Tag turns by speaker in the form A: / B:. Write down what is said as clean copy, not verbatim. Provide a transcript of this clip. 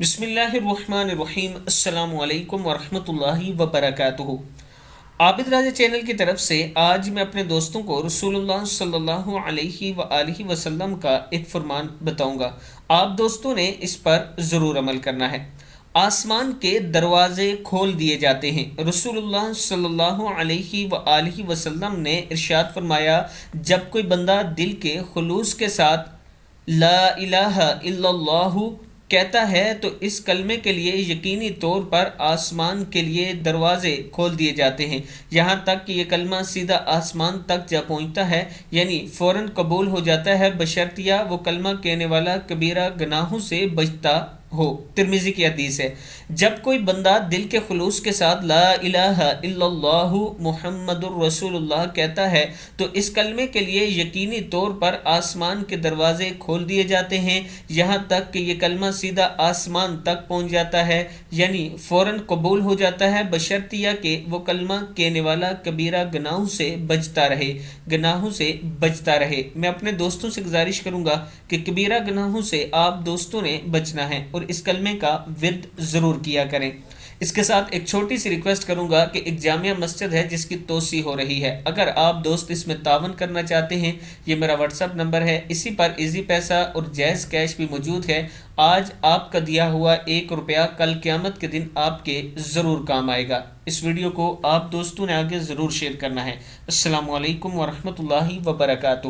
A: बिस्मिल्लाहिर्रहमानिर्रहीम। अस्सलामु अलैकुम वरहमतुल्लाहि वबरकातुहू। आबिद्राजा चैनल की तरफ से आज मैं अपने दोस्तों को रसूलुल्लाह सल्लल्लाहु अलैहि वआलिहि वसल्लम का एक फरमान बताऊंगा। आप दोस्तों ने इस पर ज़रूर अमल करना है। आसमान के दरवाजे खोल दिए जाते हैं। रसूलुल्लाह सल्लल्लाहु अलैहि वआलिहि वसल्लम ने इरशाद फरमाया, जब कोई बंदा दिल के खुलूस के साथ ला इलाहा इल्लल्लाहु कहता है तो इस कलमे के लिए यकीनी तौर पर आसमान के लिए दरवाज़े खोल दिए जाते हैं, यहाँ तक कि ये कलमा सीधा आसमान तक जा पहुँचता है, यानी फ़ौरन कबूल हो जाता है, बशर्तिया वो कलमा कहने वाला कबीरा गुनाहों से बचता हो। तिर्मिज़ी की हदीस है। जब कोई बंदा दिल के खुलूस के साथ ला इलाहा इल्लल्लाहु मुहम्मदुर रसूलुल्लाह कहता है तो इस कलमे के लिए यकीनी तौर पर आसमान के दरवाजे खोल दिए जाते हैं, यहाँ तक कि ये कलमा सीधा आसमान तक पहुँच जाता है, यानी फ़ौरन कबूल हो जाता है, बशर्तिया कि वो कलमा कहने वाला कबीरा गुनाहों से बचता रहे, गुनाहों से बचता रहे। मैं अपने दोस्तों से गुजारिश करूँगा कि कबीरा गुनाहों से आप दोस्तों ने बचना है और इस कलमे का विर्द ज़रूर किया करें। इसके साथ एक छोटी सी रिक्वेस्ट करूंगा कि एक जामिया मस्जिद है जिसकी तोसी हो रही है, अगर आप दोस्त इसमें तावन करना चाहते हैं, ये मेरा व्हाट्सअप नंबर है, इसी पर इजी पैसा और जायज़ कैश भी मौजूद है। आज आपका दिया हुआ 1 रुपया कल क़यामत के दिन आपके ज़रूर काम आएगा। इस वीडियो को आप दोस्तों ने आगे ज़रूर शेयर करना है। अस्सलामु अलैकुम वरहमतुल्लाहि वबरकातुहू।